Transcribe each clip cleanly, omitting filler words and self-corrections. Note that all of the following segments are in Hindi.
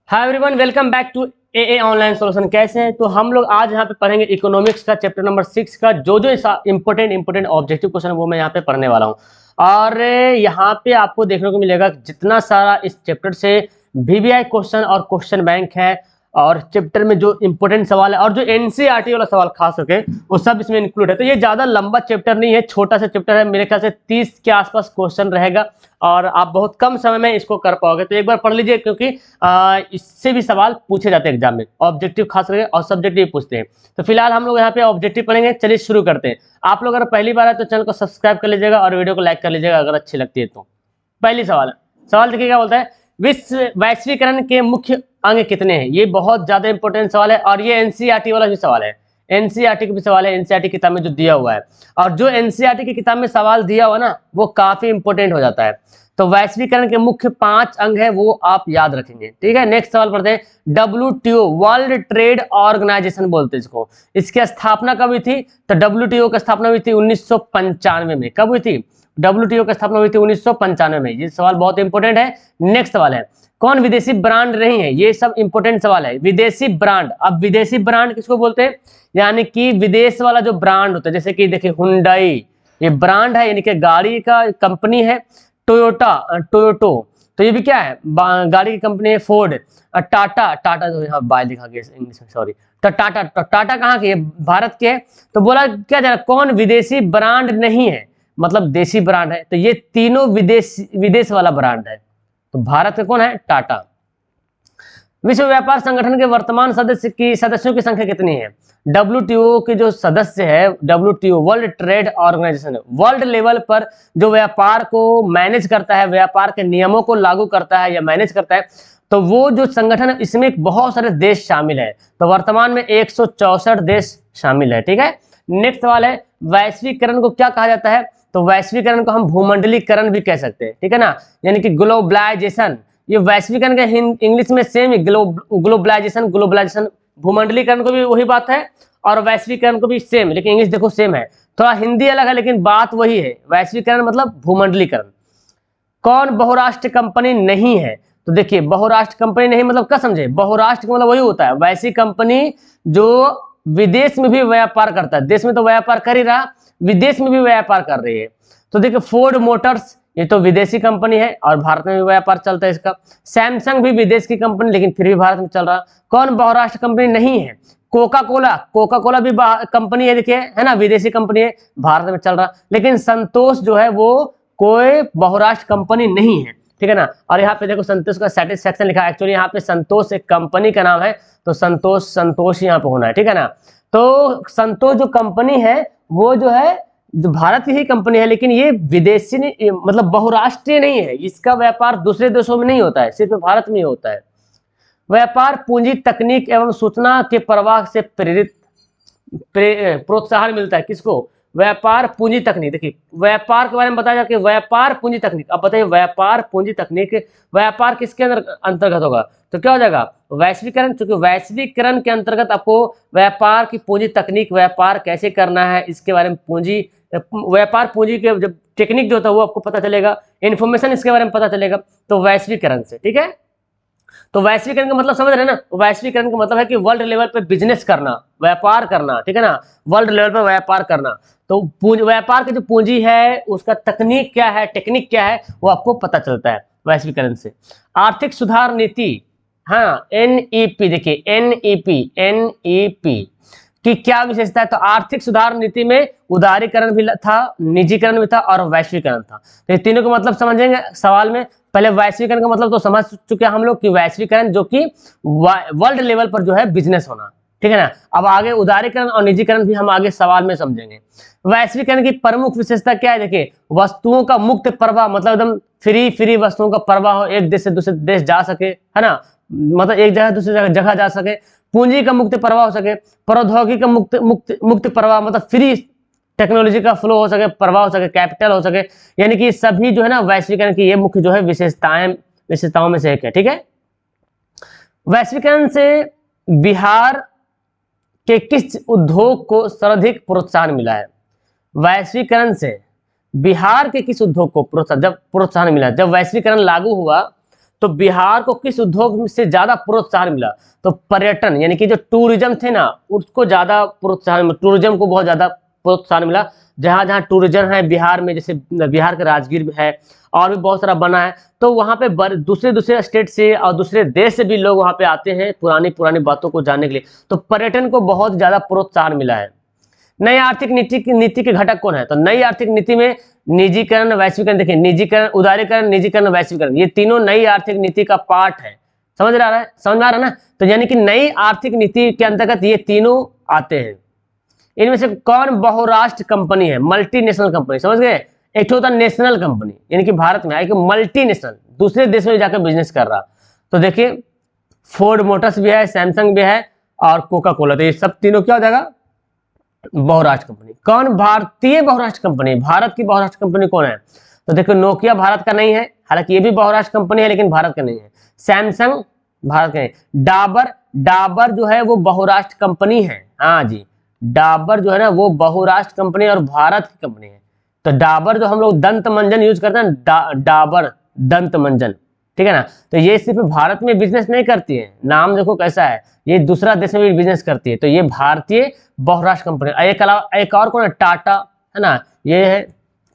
Hi everyone, welcome back to a online solution. कैसे हैं? तो हम लोग आज यहाँ पे पढ़ेंगे इकोनॉमिक्स का चैप्टर नंबर 6 का जो इंपॉर्टेंट ऑब्जेक्टिव क्वेश्चन वो मैं यहाँ पे पढ़ने वाला हूँ। और यहाँ पे आपको देखने को मिलेगा जितना सारा इस चैप्टर से वीवीआई क्वेश्चन और क्वेश्चन बैंक है और चैप्टर में जो इंपॉर्टेंट सवाल है और जो एनसीईआरटी वाला सवाल खास करके वो सब इसमें इंक्लूड है। तो ये ज्यादा लंबा चैप्टर नहीं है, छोटा सा चैप्टर है। मेरे ख्याल से 30 के आसपास क्वेश्चन रहेगा और आप बहुत कम समय में इसको कर पाओगे। तो एक बार पढ़ लीजिए क्योंकि इससे भी सवाल पूछे जाते हैं एग्जाम में, ऑब्जेक्टिव खास करके और सब्जेक्टिव भी पूछते हैं। तो फिलहाल हम लोग यहाँ पे ऑब्जेक्टिव पढ़ेंगे। चलिए शुरू करते हैं। आप लोग अगर पहली बार है तो चैनल को सब्सक्राइब कर लीजिएगा और वीडियो को लाइक कर लीजिएगा अगर अच्छी लगती है तो। पहली सवाल देखिए क्या बोलता है, वैश्वीकरण के मुख्य अंग कितने हैं? ये बहुत ज्यादा इंपॉर्टेंट सवाल है और ये एनसीईआरटी वाला भी सवाल है। एनसीईआरटी का भी सवाल है, एनसीईआरटी किताब में जो दिया हुआ है। और जो एनसीईआरटी की किताब में सवाल दिया हुआ ना वो काफी इंपॉर्टेंट हो जाता है। तो वैश्वीकरण के मुख्य 5 अंग है वो आप याद रखेंगे। ठीक है, नेक्स्ट सवाल पढ़ते हैं। WTO वर्ल्ड ट्रेड ऑर्गेनाइजेशन बोलते हैं इसको। इसकी स्थापना कब हुई थी? तो WTO की स्थापना हुई थी 1995 में। कब हुई थी? WTO की स्थापना हुई थी 1995 में। ये सवाल बहुत इंपॉर्टेंट है। नेक्स्ट सवाल है, कौन विदेशी ब्रांड नहीं है? ये सब इंपॉर्टेंट सवाल है। विदेशी ब्रांड, अब विदेशी ब्रांड किसको बोलते हैं? यानी कि विदेश वाला जो ब्रांड होता है, जैसे कि देखिए हुंडई ये ब्रांड है, यानी कि गाड़ी का कंपनी है। टोयोटो तो ये भी क्या है? गाड़ी की कंपनी है। फोर्ड, टाटा तो यहाँ बाय लिखा गया इंग्लिश में, सॉरी। तो टाटा कहाँ की है? भारत के है। तो बोला क्या जा रहा, कौन विदेशी ब्रांड नहीं है, मतलब देसी ब्रांड है। तो ये तीनों विदेश वाला ब्रांड है। तो भारत में कौन है? टाटा। विश्व व्यापार संगठन के वर्तमान सदस्यों की संख्या कितनी है? WTO के जो सदस्य है, WTO world trade organisation, world level पर जो व्यापार को मैनेज करता है, व्यापार के नियमों को लागू करता है या मैनेज करता है, तो वो जो संगठन है इसमें बहुत सारे देश शामिल है। तो वर्तमान में 164 देश शामिल है। ठीक है, नेक्स्ट सवाल है, वैश्वीकरण को क्या कहा जाता है? तो वैश्वीकरण को हम भूमंडलीकरण भी कह सकते हैं। ठीक है ना, यानी कि ग्लोबलाइजेशन। ये वैश्वीकरण का इंग्लिश में सेम ही ग्लोबलाइजेशन। भूमंडलीकरण को भी वही बात है और वैश्वीकरण को भी सेम, लेकिन इंग्लिश देखो सेम है, थोड़ा हिंदी अलग है लेकिन बात वही है। वैश्वीकरण मतलब भूमंडलीकरण। कौन बहुराष्ट्र कंपनी नहीं है? तो देखिए बहुराष्ट्र कंपनी नहीं मतलब क्या समझे? बहुराष्ट्र का मतलब वही होता है वैसी कंपनी जो विदेश में भी व्यापार करता है। देश में तो व्यापार कर ही रहा, विदेश में भी व्यापार कर रही है। तो देखिए फोर्ड मोटर्स ये तो विदेशी कंपनी है और भारत में भी व्यापार चलता है इसका। सैमसंग भी विदेश की कंपनी लेकिन फिर भी भारत में चल रहा। कौन बहुराष्ट्र कंपनी नहीं है? कोका कोला भी कंपनी है, देखिए है ना, विदेशी कंपनी है, भारत में चल रहा। लेकिन संतोष जो है वो कोई बहुराष्ट्र कंपनी नहीं है। ठीक है ना। और यहाँ पे देखो संतोष का सेटिस्फैक्शन लिखा है। एक्चुअली यहाँ पे संतोष एक कंपनी का नाम है, तो संतोष यहाँ पे होना है। ठीक है ना। तो संतोष जो कंपनी है वो जो है जो भारत की ही कंपनी है, लेकिन ये विदेशी नहीं, मतलब बहुराष्ट्रीय नहीं है। इसका व्यापार दूसरे देशों में नहीं होता है, सिर्फ भारत में ही होता है। व्यापार पूंजी तकनीक एवं सूचना के प्रवाह से प्रोत्साहन मिलता है। किसको? व्यापार पूंजी तकनीक। देखिए व्यापार के बारे में बताया जाए कि व्यापार पूंजी तकनीक। अब बताइए व्यापार पूंजी तकनीक, व्यापार किसके अंतर्गत होगा? तो क्या हो जाएगा? वैश्वीकरण। क्योंकि वैश्वीकरण के अंतर्गत आपको व्यापार की पूंजी तकनीक, व्यापार कैसे करना है इसके बारे में, व्यापार पूंजी के जब टेक्निक जो होता है वो आपको पता चलेगा, इन्फॉर्मेशन इसके बारे में पता चलेगा। तो वैश्वीकरण से। ठीक है, तो वैश्वीकरण का मतलब समझ रहे हैं ना? वैश्वीकरण का मतलब है कि वर्ल्ड लेवल पे बिजनेस करना, व्यापार करना। ठीक है ना, वर्ल्ड लेवल पे व्यापार करना। तो व्यापार की जो पूंजी है उसका तकनीक क्या है, टेक्निक क्या है, वो आपको पता चलता है वैश्वीकरण से। आर्थिक सुधार नीति, हाँ NEP, देखिए NEP की क्या विशेषता है? तो आर्थिक सुधार नीति में उदारीकरण भी था, निजीकरण भी था और वैश्वीकरण था। तो ये तीनों का मतलब समझेंगे सवाल में। पहले वैश्वीकरण का मतलब तो समझ चुके हैं हम लोग कि वैश्वीकरण जो कि वर्ल्ड लेवल पर जो है बिजनेस होना। ठीक है ना। अब आगे उदारीकरण और निजीकरण भी हम आगे सवाल में समझेंगे। वैश्वीकरण की प्रमुख विशेषता क्या है? देखिए वस्तुओं का मुक्त प्रवाह, मतलब एकदम फ्री वस्तुओं का प्रवाह हो, एक देश से दूसरे देश जा सके, है ना, मतलब एक जगह दूसरी जगह जा सके। पूंजी का मुक्त प्रवाह हो सके, प्रौद्योगिकी का मुक्त प्रवाह, मतलब फ्री टेक्नोलॉजी का फ्लो हो सके, प्रवाह हो सके, कैपिटल हो सके। यानी कि सभी जो है ना वैश्वीकरण की ये मुख्य जो है विशेषताओं में से एक है। ठीक है, वैश्वीकरण से बिहार के किस उद्योग को सर्वाधिक प्रोत्साहन मिला है? वैश्वीकरण से बिहार के किस उद्योग को प्रोत्साहन मिला? जब वैश्वीकरण लागू हुआ तो बिहार को किस उद्योग से ज्यादा प्रोत्साहन मिला? तो पर्यटन यानी कि जो टूरिज्म थे ना उसको ज्यादा प्रोत्साहन, टूरिज्म को बहुत ज्यादा प्रोत्साहन मिला। जहां जहां टूरिज्म है बिहार में, जैसे बिहार का राजगीर है और भी बहुत सारा बना है, तो वहां पे दूसरे दूसरे स्टेट से और दूसरे देश से भी लोग वहां पे आते हैं पुरानी पुरानी बातों को जानने के लिए। तो पर्यटन को बहुत ज्यादा प्रोत्साहन मिला है। नई आर्थिक नीति के घटक कौन है? तो नई आर्थिक नीति में निजीकरण, वैश्वीकरण, देखिए निजीकरण, उदारीकरण, निजीकरण, वैश्वीकरण, ये तीनों नई आर्थिक नीति का पार्ट है। समझ में आ रहा है ना? तो यानी कि नई आर्थिक नीति के अंतर्गत ये तीनों आते हैं। इनमें से कौन बहुराष्ट्र कंपनी है? मल्टीनेशनल कंपनी, समझ गए? एक होता है नेशनल कंपनी, यानी कि भारत में आई मल्टीनेशनल, दूसरे देश में जाकर बिजनेस कर रहा। तो देखिए फोर्ड मोटर्स भी है, सैमसंग भी है और कोका कोला, तो ये सब तीनों क्या हो जाएगा? बहुराष्ट्र कंपनी। कौन भारतीय बहुराष्ट्र कंपनी? भारत की बहुराष्ट्र कंपनी कौन है? तो देखो नोकिया भारत का नहीं है, हालांकि ये भी बहुराष्ट्र कंपनी है लेकिन भारत का नहीं है। सैमसंग भारत का नहीं। डाबर जो है वो बहुराष्ट्र कंपनी है, हाँ जी, डाबर जो है ना वो बहुराष्ट्र कंपनी और भारत की कंपनी है। तो डाबर जो हम लोग दंत मंजन यूज करते हैं, डाबर दंत मंजन, ठीक है ना, तो ये सिर्फ भारत में बिजनेस नहीं करती है, नाम देखो कैसा है, ये दूसरा देश में भी बिजनेस करती है। तो ये भारतीय बहुराष्ट्र कंपनी। एक और कौन है? टाटा, है ना, ये है।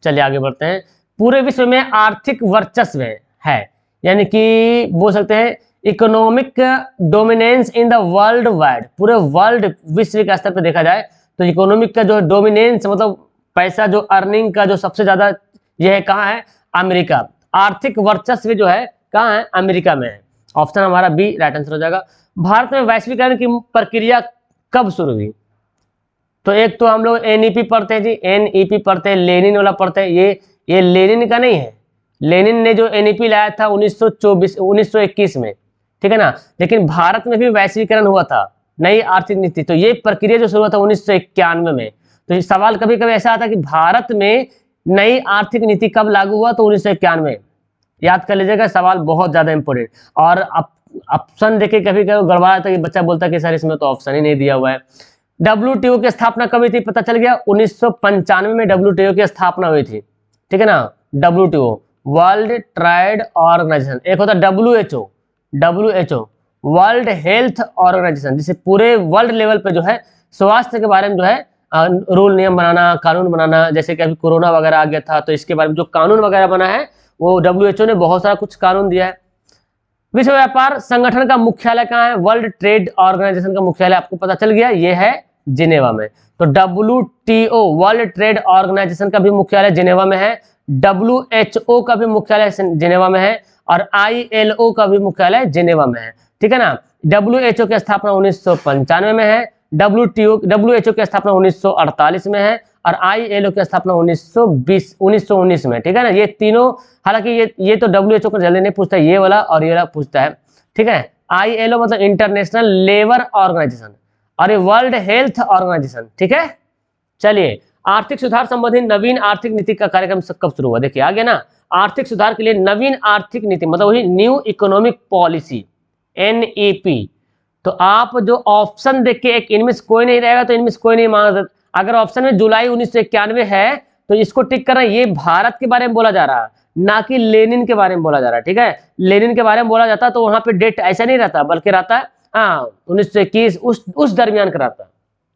चलिए आगे बढ़ते हैं। पूरे विश्व में आर्थिक वर्चस्व है, यानी कि बोल सकते हैं economic dominance in the world wide, पूरे वर्ल्ड विश्व के स्तर पर देखा जाए तो इकोनॉमिक का जो डोमिनेंस मतलब पैसा जो अर्निंग का जो सबसे ज्यादा ये है कहाँ है? अमेरिका। आर्थिक वर्चस्व जो है कहाँ है? अमेरिका में है। ऑप्शन हमारा बी राइट आंसर हो जाएगा। भारत में वैश्वीकरण की प्रक्रिया कब शुरू हुई? तो एक तो हम लोग एनईपी पढ़ते हैं जी, एनईपी पढ़ते हैं, लेनिन वाला पढ़ते हैं। ये लेनिन का नहीं है, लेनिन ने जो एनईपी लाया था 1921 में, ठीक है ना, लेकिन भारत में भी वैश्वीकरण हुआ था, नई आर्थिक नीति। तो ये प्रक्रिया जो शुरू हुआ था 1991 में। तो ये सवाल कभी कभी ऐसा आता है कि भारत में नई आर्थिक नीति कब लागू हुआ? तो 1991। याद कर लीजिएगा, सवाल बहुत ज्यादा इंपॉर्टेंट। और ऑप्शन देखे कभी कभी गड़बड़ा था कि बच्चा बोलता कि सर इसमें तो ऑप्शन ही नहीं दिया हुआ है। WTO की स्थापना कब हुई थी? पता चल गया 1995 में WTO की स्थापना हुई थी, ठीक है ना। WTO वर्ल्ड ट्रेड ऑर्गेनाइजेशन, एक होता WHO वर्ल्ड हेल्थ ऑर्गेनाइजेशन, जिसे पूरे वर्ल्ड लेवल पे जो है स्वास्थ्य के बारे में जो है रूल नियम बनाना, कानून बनाना। जैसे कि अभी कोरोना वगैरह आ गया था तो इसके बारे में जो कानून वगैरह बना है वो WHO ने बहुत सारा कुछ कानून दिया है। विश्व व्यापार संगठन का मुख्यालय कहाँ है? वर्ल्ड ट्रेड ऑर्गेनाइजेशन का मुख्यालय आपको पता चल गया, ये है जिनेवा में। तो WTO वर्ल्ड ट्रेड ऑर्गेनाइजेशन का भी मुख्यालय जिनेवा में है, WHO का भी मुख्यालय जिनेवा में है और ILO का भी मुख्यालय जिनेवा में है, ठीक है ना। WHO की स्थापना 1995 में है, WHO की स्थापना 1948 में है और ILO की स्थापना 1919 में, ठीक है ना। ये तीनों, हालांकि ये तो WHO को जल्दी नहीं पूछता, ये वाला और ये वाला पूछता है, ठीक है। ILO मतलब इंटरनेशनल लेबर ऑर्गेनाइजेशन और ये वर्ल्ड हेल्थ ऑर्गेनाइजेशन, ठीक है। चलिए आर्थिक सुधार संबंधी नवीन आर्थिक नीति का कार्यक्रम कब शुरू हुआ? देखिए आगे ना, आर्थिक सुधार के लिए नवीन आर्थिक नीति मतलब वही न्यू इकोनॉमिक पॉलिसी, NEP। तो आप जो ऑप्शन देख के एक इनमें से कोई नहीं रहेगा तो इनमें से कोई नहीं मांगा। अगर ऑप्शन में जुलाई 1991 है तो इसको टिक करना, ये भारत के बारे में बोला जा रहा है ना कि लेनिन के बारे में बोला जा रहा है, ठीक है। लेनिन के बारे में बोला जाता तो वहां पे डेट ऐसा नहीं रहता, बल्कि रहता है हाँ 1921 उस दरमियान का रहता।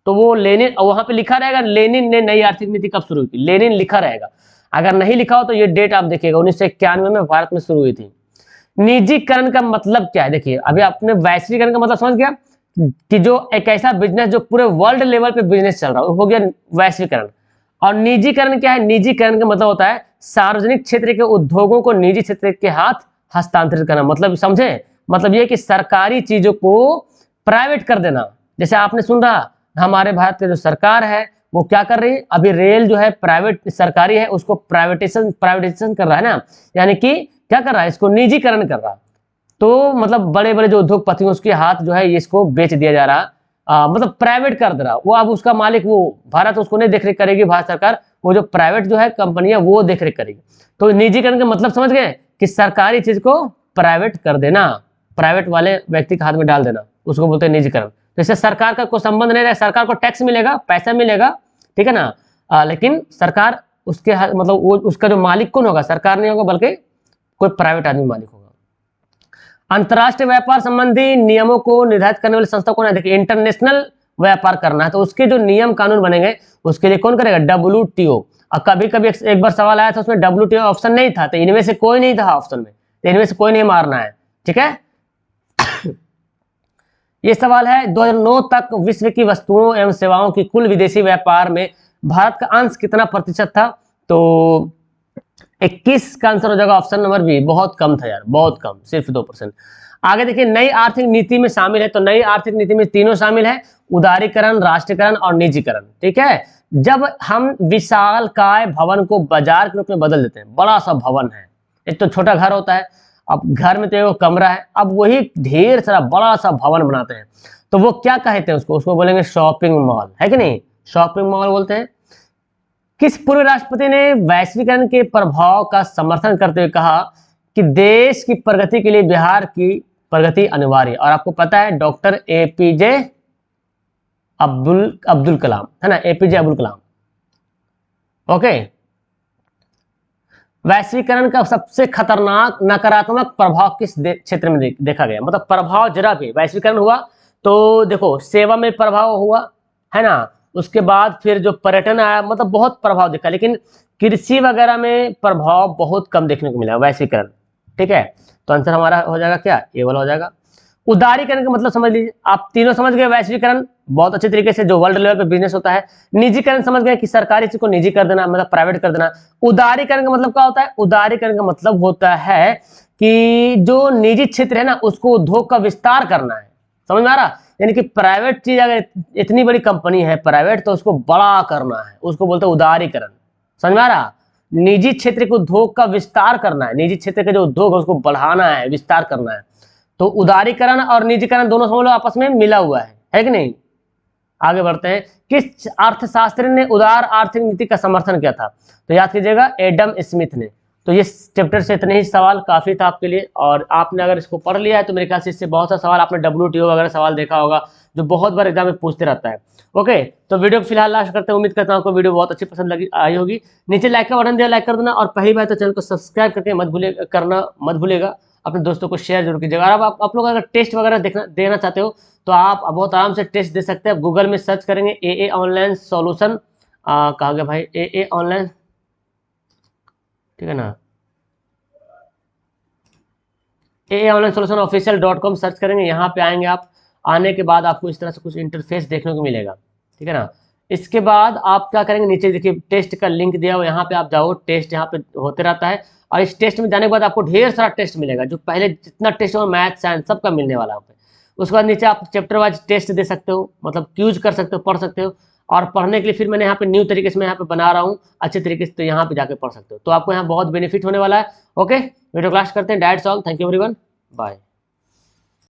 तो वो लेनिन, वहां पे लिखा रहेगा लेनिन ने नई आर्थिक नीति कब शुरू की, लेनिन लिखा रहेगा। अगर नहीं लिखा हो तो ये डेट आप देखिएगा 1991 में भारत में शुरू हुई थी। निजीकरण का मतलब क्या है? देखिए अभी आपने वैश्वीकरण का मतलब समझ गया कि जो एक ऐसा बिजनेस जो पूरे वर्ल्ड लेवल पे बिजनेस चल रहा है, हो गया वैश्वीकरण। और निजीकरण क्या है? निजीकरण का मतलब होता है सार्वजनिक क्षेत्र के उद्योगों को निजी क्षेत्र के हाथ हस्तांतरित करना। मतलब समझे, मतलब ये कि सरकारी चीजों को प्राइवेट कर देना। जैसे आपने सुना हमारे भारत की जो सरकार है वो क्या कर रही है, अभी रेल जो है प्राइवेट सरकारी है उसको प्राइवेटाइजेशन कर रहा है ना, यानी कि क्या कर रहा है, इसको निजीकरण कर रहा है। तो मतलब बड़े बड़े जो उद्योगपति हैं उसके हाथ जो है इसको बेच दिया जा रहा, मतलब प्राइवेट कर दे रहा। वो अब उसका मालिक वो भारत उसको नहीं देखरेख करेगी, भारत सरकार, वो जो प्राइवेट जो है कंपनियां वो देखरेख करेगी। तो निजीकरण का मतलब समझ गए कि सरकारी चीज को प्राइवेट कर देना, प्राइवेट वाले व्यक्ति के हाथ में डाल देना, उसको बोलते हैं निजीकरण। तो इससे सरकार का कोई संबंध नहीं रहा, सरकार को टैक्स मिलेगा, पैसा मिलेगा, ठीक है ना, लेकिन सरकार उसके मतलब वो उसका जो मालिक कौन होगा, सरकार नहीं होगा बल्कि कोई प्राइवेट आदमी मालिक होगा। अंतर्राष्ट्रीय व्यापार संबंधी नियमों को निर्धारित करने वाली संस्था कौन है? देखिए इंटरनेशनल व्यापार करना है तो उसके जो नियम कानून बनेंगे उसके लिए कौन करेगा? WTO। और कभी कभी एक बार सवाल आया था उसमें WTO ऑप्शन नहीं था, तो इनमें से कोई नहीं था ऑप्शन में, तो इनमें से कोई नहीं मारना है, ठीक है। ये सवाल है 2009 तक विश्व की वस्तुओं एवं सेवाओं की कुल विदेशी व्यापार में भारत का अंश कितना प्रतिशत था? तो 21 का आंसर हो जाएगा ऑप्शन नंबर बी। बहुत कम था यार, बहुत कम, सिर्फ 2%। आगे देखिए नई आर्थिक नीति में शामिल है, तो नई आर्थिक नीति में तीनों शामिल है, उदारीकरण, राष्ट्रीयकरण और निजीकरण, ठीक है। जब हम विशालकाय भवन को बाजार के रूप में बदल देते हैं, बड़ा सा भवन है, एक तो छोटा घर होता है, अब घर में तो एक कमरा है, अब वही ढेर सारा बड़ा सा भवन बनाते हैं, तो वो क्या कहते हैं? उसको बोलेंगे शॉपिंग मॉल, है कि नहीं? शॉपिंग मॉल बोलते हैं। किस पूर्व राष्ट्रपति ने वैश्वीकरण के प्रभाव का समर्थन करते हुए कहा कि देश की प्रगति के लिए बिहार की प्रगति अनिवार्य? और आपको पता है डॉक्टर APJ अब्दुल कलाम, है ना, APJ अब्दुल कलाम। ओके, वैश्वीकरण का सबसे खतरनाक नकारात्मक प्रभाव किस क्षेत्र में देखा गया? मतलब प्रभाव जरा भी, वैश्वीकरण हुआ तो देखो सेवा में प्रभाव हुआ, है ना, उसके बाद फिर जो पर्यटन आया, मतलब बहुत प्रभाव दिखा, लेकिन कृषि वगैरह में प्रभाव बहुत कम देखने को मिला वैश्वीकरण, ठीक है। तो आंसर हमारा हो जाएगा क्या? ए वाला हो जाएगा। उदारीकरण का मतलब समझ लीजिए, आप तीनों समझ गए, वैश्वीकरण बहुत अच्छे तरीके से जो वर्ल्ड लेवल पे बिजनेस होता है, निजीकरण समझ गए कि सरकारी चीज को निजी कर देना, मतलब प्राइवेट कर देना। उदारीकरण का मतलब क्या होता है? उदारीकरण का मतलब होता है कि जो निजी क्षेत्र है ना उसको उद्योग का विस्तार करना है, समझ में आ रहा? यानी कि प्राइवेट चीज अगर इतनी बड़ी कंपनी है प्राइवेट, तो उसको बड़ा करना है, उसको बोलते हैं उदारीकरण, समझ में आ रहा? निजी क्षेत्र के उद्योग का विस्तार करना है, निजी क्षेत्र के जो उद्योग है उसको बढ़ाना है, विस्तार करना है। तो उदारीकरण और निजीकरण दोनों समझ लो आपस में मिला हुआ है कि नहीं? आगे बढ़ते हैं। किस अर्थशास्त्री ने उदार आर्थिक नीति का समर्थन किया था? तो याद कीजिएगा एडम स्मिथ ने। तो ये चैप्टर से इतने ही सवाल काफी था आपके लिए, और आपने अगर इसको पढ़ लिया है तो मेरे ख्याल से इससे बहुत सा सवाल आपने WTO वगैरह सवाल देखा होगा जो बहुत बार एग्जाम में पूछते रहता है। ओके, तो वीडियो को फिलहाल लास्ट करते हैं। उम्मीद करता हूँ आपको वीडियो बहुत अच्छी पसंद लगी आई होगी। नीचे लाइक का बटन दिया, लाइक कर देना, और पहली बार तो चैनल को सब्सक्राइब करके मत भूलेगा। अपने दोस्तों को शेयर जरूर कीजिएगा। और आप लोग अगर टेस्ट वगैरह देना चाहते हो तो आप बहुत आराम से टेस्ट दे सकते हैं। गूगल में सर्च करेंगे AA ऑनलाइन सॉल्यूशन, कहा गया भाई AA ऑनलाइन, ठीक है ना, AA online solution official.com search करेंगे, यहाँ पे आएंगे आप। आने के बाद आपको इस तरह से कुछ इंटरफेस देखने को मिलेगा, ठीक है ना। इसके बाद आप क्या करेंगे, नीचे देखिए टेस्ट का लिंक दिया हुआ, यहाँ पे आप जाओ, टेस्ट यहाँ पे होते रहता है, और इस टेस्ट में जाने के बाद आपको ढेर सारा टेस्ट मिलेगा, जो पहले जितना टेस्ट हो मैथ साइंस सबका मिलने वाला है। उसके बाद नीचे आप चैप्टर वाइज टेस्ट दे सकते हो, मतलब क्यूज कर सकते हो, पढ़ सकते हो। और पढ़ने के लिए फिर मैंने यहाँ पे न्यू तरीके से मैं यहाँ पे बना रहा हूँ अच्छे तरीके से, तो यहाँ पे जाके पढ़ सकते हो। तो आपको यहाँ बहुत बेनिफिट होने वाला है। ओके, वीडियो क्लास करते हैं। That's all, thank you everyone, bye.